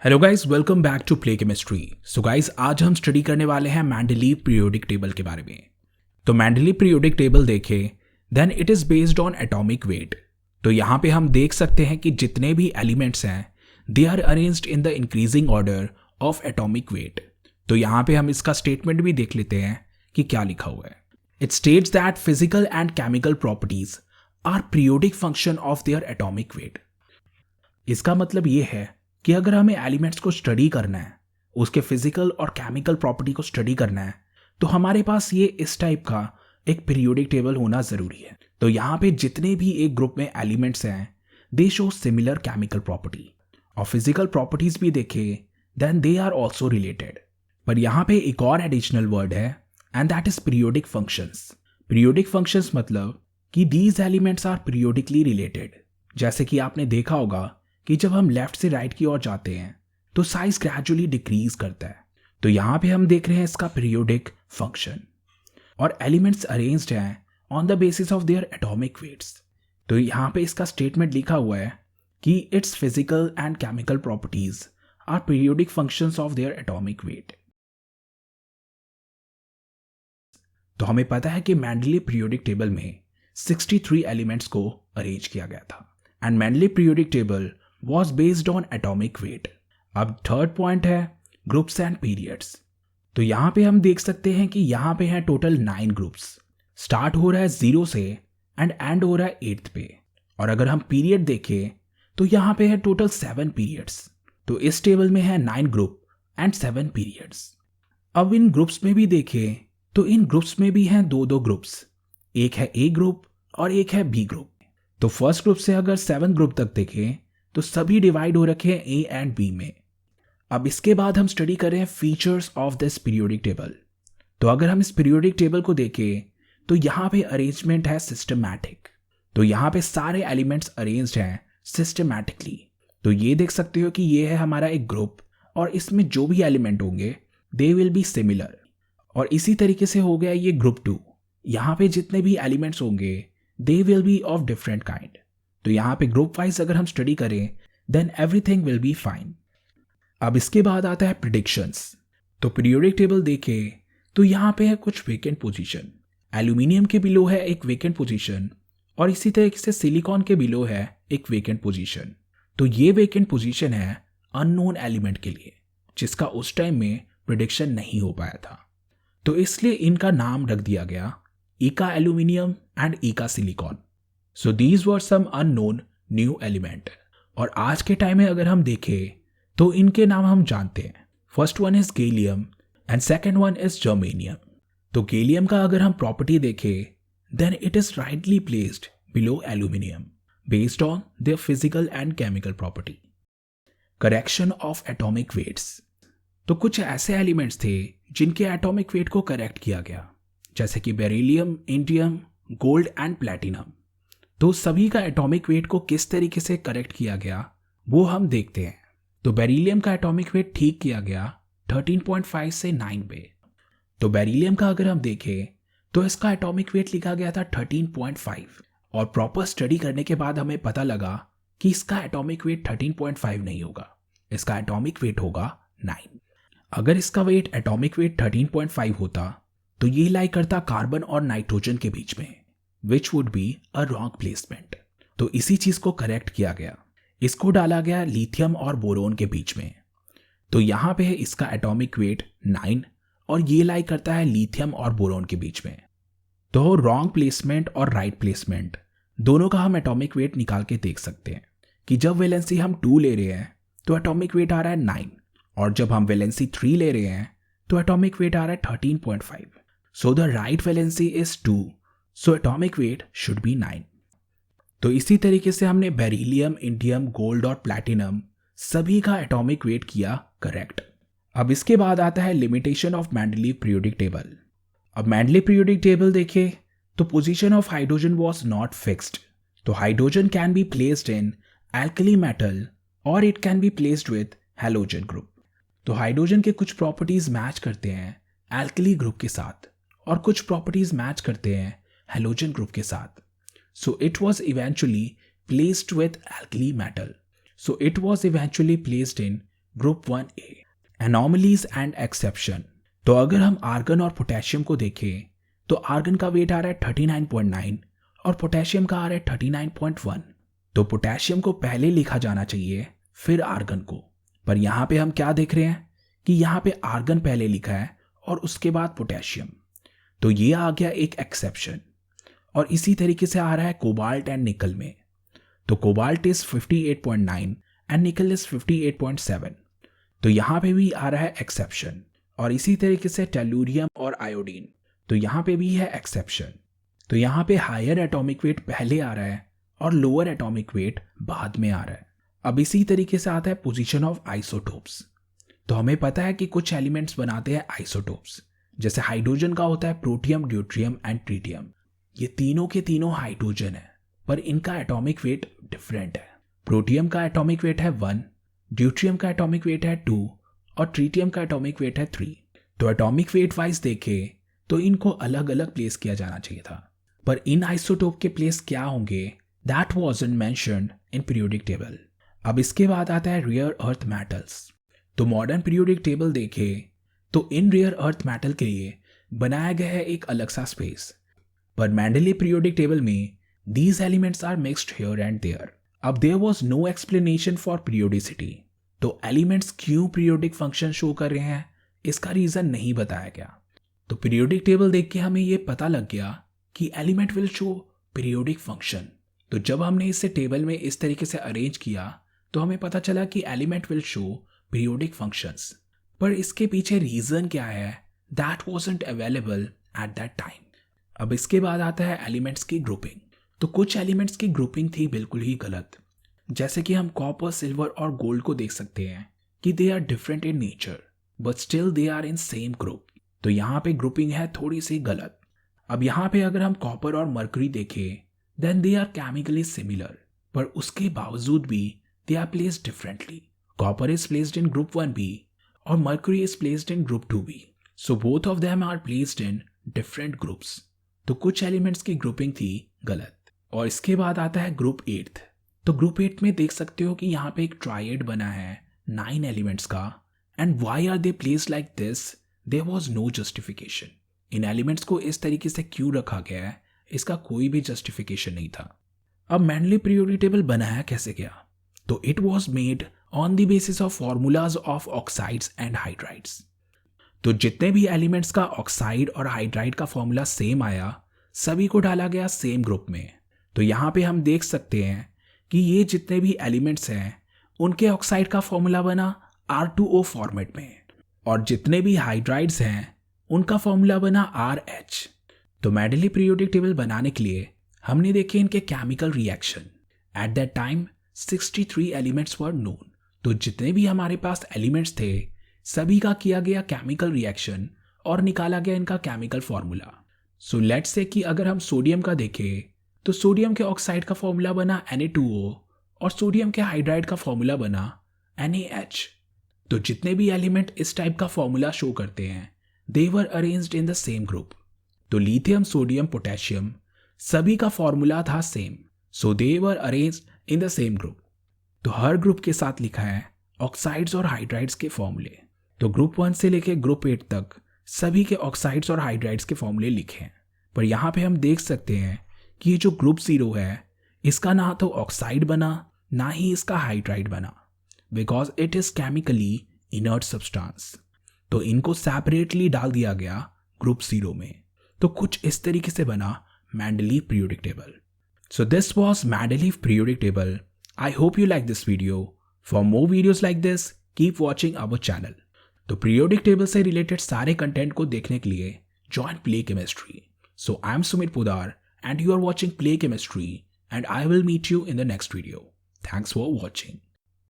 Hello guys, welcome back to Play Chemistry. So guys, आज हम study करने वाले हैं मेंडलीव पीरियोडिक टेबल के बारे में। तो मेंडलीव पीरियोडिक टेबल देखें, then it is based on atomic weight. तो यहाँ पे हम देख सकते हैं कि जितने भी एलिमेंट्स हैं they are arranged in the increasing order of atomic weight. तो यहाँ पे हम इसका स्टेटमेंट भी देख लेते हैं कि क्या लिखा हुआ है। It states that physical and chemical properties are periodic function of their atomic weight. इसका मतलब ये है कि अगर हमें एलिमेंट्स को स्टडी करना है, उसके फिजिकल और केमिकल प्रॉपर्टी को स्टडी करना है, तो हमारे पास ये इस टाइप का एक पीरियोडिक टेबल होना जरूरी है। तो यहाँ पे जितने भी एक ग्रुप में एलिमेंट्स हैं they show similar chemical property और फिजिकल प्रॉपर्टीज भी देखें then they are also related. पर यहाँ पे एक और एडिशनल वर्ड है and that is periodic functions. Periodic functions मतलब कि these elements are periodically related. जैसे कि आपने देखा होगा कि जब हम लेफ्ट से राइट की ओर जाते हैं तो साइज ग्रेजुअली डिक्रीज करता है। तो यहाँ पे हम देख रहे हैं इसका पीरियोडिक फंक्शन। और एलिमेंट्स अरेंज्ड हैं on the basis of their atomic weights. तो यहाँ पे इसका स्टेटमेंट लिखा हुआ है कि its physical and chemical properties are periodic functions of their atomic weight. तो हमें पता है कि मेंडलीव पीरियोडिक टेबल में 63 एलिमेंट्स को अरेंज किया गया था and Mendeleev periodic table was based on atomic weight। अब थर्ड पॉइंट है ग्रुप्स एंड पीरियड्स। तो यहाँ पे हम देख सकते हैं कि यहाँ पे हैं टोटल 9 ग्रुप्स। स्टार्ट हो रहा है 0 से एंड एंड हो रहा है 8th पे। और अगर हम पीरियड देखें तो यहाँ पे है टोटल 7 पीरियड्स। तो इस टेबल में है 9 ग्रुप एंड 7 पीरियड्स। अब इन ग्रुप्स में भी देखें तो इन ग्रुप्स में भी हैं दो ग्रुप्स, एक है ए ग्रुप और एक है बी ग्रुप। तो फर्स्ट ग्रुप से अगर 7 ग्रुप तक देखें तो सभी डिवाइड हो रखे हैं ए एंड बी में। अब इसके बाद हम स्टडी करें features of this periodic table. तो अगर हम इस पीरियोडिक टेबल को देखें तो यहाँ पे अरेंजमेंट है सिस्टमैटिक। तो यहाँ पे सारे एलिमेंट्स अरेंज्ड हैं सिस्टमैटिकली। तो ये देख सकते हो कि ये है हमारा एक ग्रुप और इसमें जो भी एलिमेंट होंगे दे विल बी सिमिलर। और इसी तरीके से हो गया ये ग्रुप 2। यहाँ पे जितने भी एलिमेंट्स होंगे they will be of different kind. तो यहाँ पे ग्रुप वाइज अगर हम स्टडी करें then everything will be fine. अब इसके बाद आता है प्रिडिक्शंस। तो पीरियोडिक टेबल देखें तो यहाँ पे है कुछ वेकेंट पोजीशन। एल्यूमिनियम के बिलो है एक वेकेंट पोजीशन और इसी तरीके से सिलिकॉन के बिलो है एक वेकेंट पोजीशन। तो ये वेकेंट पोजीशन है अननोन एलिमेंट के लिए जिसका उस टाइम में प्रिडिक्शन नहीं हो पाया था। तो इसलिए इनका नाम रख दिया गया ईका एल्यूमिनियम एंड ईका silicon. So these were some unknown new element. और आज के टाइम में अगर हम देखें तो इनके नाम हम जानते हैं। First one is gallium and second one is germanium. तो गैलियम का अगर हम प्रॉपर्टी देखें then it is rightly placed below aluminium based on their physical and chemical property. Correction of atomic weights. तो कुछ ऐसे एलिमेंट्स थे जिनके एटॉमिक वेट को करेक्ट किया गया, जैसे कि beryllium, indium, gold and platinum. तो सभी का एटॉमिक वेट को किस तरीके से करेक्ट किया गया वो हम देखते हैं। तो बेरिलियम का एटॉमिक वेट ठीक किया गया 13.5 से 9 पे। तो बेरिलियम का अगर हम देखें तो इसका एटॉमिक वेट लिखा गया था 13.5 और प्रॉपर स्टडी करने के बाद हमें पता लगा कि इसका एटॉमिक वेट 13.5 नहीं होगा, इसका एटॉमिक वेट होगा 9। अगर इसका वेट एटॉमिक वेट 13.5 होता तो ये लाई करता कार्बन और नाइट्रोजन के बीच में, which would be a wrong placement. तो इसी चीज को करेक्ट किया गया, इसको डाला गया लिथियम और बोरोन के बीच में। तो यहाँ पे है इसका एटॉमिक वेट 9 और ये लाई करता है लिथियम और बोरोन के बीच में। तो रॉन्ग प्लेसमेंट और राइट प्लेसमेंट दोनों का हम एटॉमिक वेट निकाल के देख सकते हैं कि जब वैलेंसी हम 2 ले रहे हैं तो एटॉमिक वेट आ रहा है 9 और जब हम वैलेंसी 3 ले रहे हैं तो एटॉमिक वेट आ रहा है 13.5। So the right valency is 2, so atomic weight should be 9। तो इसी तरीके से हमने बेरिलियम, इंडियम, गोल्ड और प्लैटिनम सभी का एटॉमिक वेट किया करेक्ट। अब इसके बाद आता है limitation of Mendeleev periodic table. अब मेंडलीव पीरियोडिक टेबल देखिए तो position of hydrogen was not fixed. तो hydrogen can be placed in alkali metal और it can be placed with halogen group. तो हाइड्रोजन के कुछ प्रॉपर्टीज मैच करते हैं एल्कली ग्रुप के साथ और कुछ प्रॉपर्टीज मैच करते हैं हैलोजन ग्रुप के साथ। So it was eventually placed with alkali metal. So it was eventually placed in group 1A, anomalies and exception. तो अगर हम आर्गन और पोटेशियम को देखें तो आर्गन का वेट आ रहा है 39.9 और पोटेशियम का आ रहा है 39.1। तो पोटेशियम को पहले लिखा जाना चाहिए फिर आर्गन को, पर यहाँ पे हम क्या देख रहे हैं कि यहाँ पे आर्गन पहले लिखा है और उसके बाद पोटेशियम। तो ये आ गया एक एक्सेप्शन। और इसी तरीके से आ रहा है कोबाल्ट एंड निकल में। तो कोबाल्ट इज 58.9 एंड निकल इज 58.7। तो यहाँ पे भी आ रहा है एक्सेप्शन। और इसी तरीके से टेलुरियम और आयोडीन, तो यहाँ पे भी है एक्सेप्शन। तो यहाँ पे हायर एटॉमिक वेट पहले आ रहा है और लोअर एटॉमिक वेट बाद में आ रहा है। अब इसी तरीके से आता है पोजीशन ऑफ आइसोटोप्स। तो हमें पता है कि कुछ एलिमेंट्स बनाते हैं आइसोटोप्स, जैसे हाइड्रोजन का होता है प्रोटियम, ड्यूट्रियम एंड ट्रिटियम। ये तीनों के तीनों हाइड्रोजन है, पर इनका एटॉमिक वेट डिफरेंट है। प्रोटियम का एटॉमिक वेट है 1, ड्यूट्रियम का एटॉमिक वेट है 2 और ट्रिटियम का एटॉमिक वेट है 3। तो एटॉमिक वेट वाइज देखें तो इनको अलग अलग प्लेस किया जाना चाहिए था, पर इन आइसोटोप के प्लेस क्या होंगे that wasn't mentioned in periodic table. अब इसके बाद आता है रेयर अर्थ मेटल्स। तो मॉडर्न पीरियोडिक टेबल देखें तो इन रेयर अर्थ मेटल के लिए बनाया गया है एक अलग सा स्पेस, पर मेंडलीव पीरियोडिक टेबल में these elements are mixed here and there. अब there was no explanation for periodicity. तो एलिमेंट्स क्यों पीरियोडिक फंक्शन शो कर रहे हैं इसका रीजन नहीं बताया गया। तो पीरियोडिक टेबल देख के हमें यह पता लग गया कि element will show periodic function. तो जब हमने इसे टेबल में इस तरीके से अरेंज किया तो हमें पता चला कि element will show periodic functions, पर इसके पीछे रीजन क्या है that wasn't available at that time. अब इसके बाद आता है एलिमेंट्स की ग्रुपिंग। तो कुछ एलिमेंट्स की ग्रुपिंग थी बिल्कुल ही गलत, जैसे कि हम कॉपर, सिल्वर और गोल्ड को देख सकते हैं कि they are different in nature but still they are in same group. तो यहाँ पे ग्रुपिंग है थोड़ी सी गलत। अब यहाँ पे अगर हम कॉपर और मरकरी देखें then they are chemically similar, पर उसके बावजूद भी they are placed differently. Copper is placed in group 1B और mercury is placed in group 2B। So both of them are placed in different groups. तो कुछ elements की grouping थी गलत। और इसके बाद आता है ग्रुप 8। तो ग्रुप 8 में देख सकते हो कि यहाँ पे एक ट्राइड बना है 9 एलिमेंट्स का, and why are they placed like this, there was no justification. इन एलिमेंट्स को इस तरीके से क्यों रखा गया है इसका कोई भी जस्टिफिकेशन नहीं था। अब मेंडलीव पीरियोडिक टेबल बनाया कैसे गया? तो it was made on the basis of formulas of oxides and hydrides. तो जितने भी एलिमेंट्स का ऑक्साइड और हाइड्राइड का फॉर्मूला सेम आया सभी को डाला गया सेम ग्रुप में। तो यहाँ पे हम देख सकते हैं कि ये जितने भी एलिमेंट्स हैं उनके ऑक्साइड का फॉर्मूला बना R2O फॉर्मेट में, और जितने भी हाइड्राइड्स हैं उनका फॉर्मूला बना RH। तो मेंडलीव पीरियोडिक टेबल बनाने के लिए हमने देखे इनके chemical reaction. At that time 63 elements were known. तो जितने भी हमारे पास एलिमेंट्स थे सभी का किया गया केमिकल रिएक्शन और निकाला गया इनका chemical formula. So let's say कि अगर हम सोडियम का देखें तो सोडियम के ऑक्साइड का फॉर्मूला बना Na2O और सोडियम के हाइड्राइड का फॉर्मूला बना NaH। तो जितने भी एलिमेंट इस टाइप का फॉर्मूला शो करते हैं they were arranged in the same group. तो लिथियम, सोडियम, पोटेशियम सभी का फॉर्मूला था same, so they were arranged in the same group. तो हर ग्रुप के साथ लिखा है ऑक्साइड्स और हाइड्राइड्स के फॉर्मूले। तो ग्रुप 1 से लेके ग्रुप 8 तक सभी के ऑक्साइड्स और हाइड्राइड्स के फॉर्मूले लिखे हैं। पर यहाँ पे हम देख सकते हैं कि ये जो ग्रुप 0 है इसका ना तो ऑक्साइड बना ना ही इसका हाइड्राइड बना, because it is chemically inert substance. तो इनको सेपरेटली डाल दिया गया ग्रुप 0 में। तो कुछ इस तरीके से बना Mendeleev periodic table. So this was Mendeleev periodic table. I hope you like this video. For more videos like this keep watching our channel. तो पीरियोडिक टेबल से रिलेटेड सारे कंटेंट को देखने के लिए join Play Chemistry. So I am Sumit Podar and you are watching Play Chemistry, and I will meet you in the next video. Thanks for watching.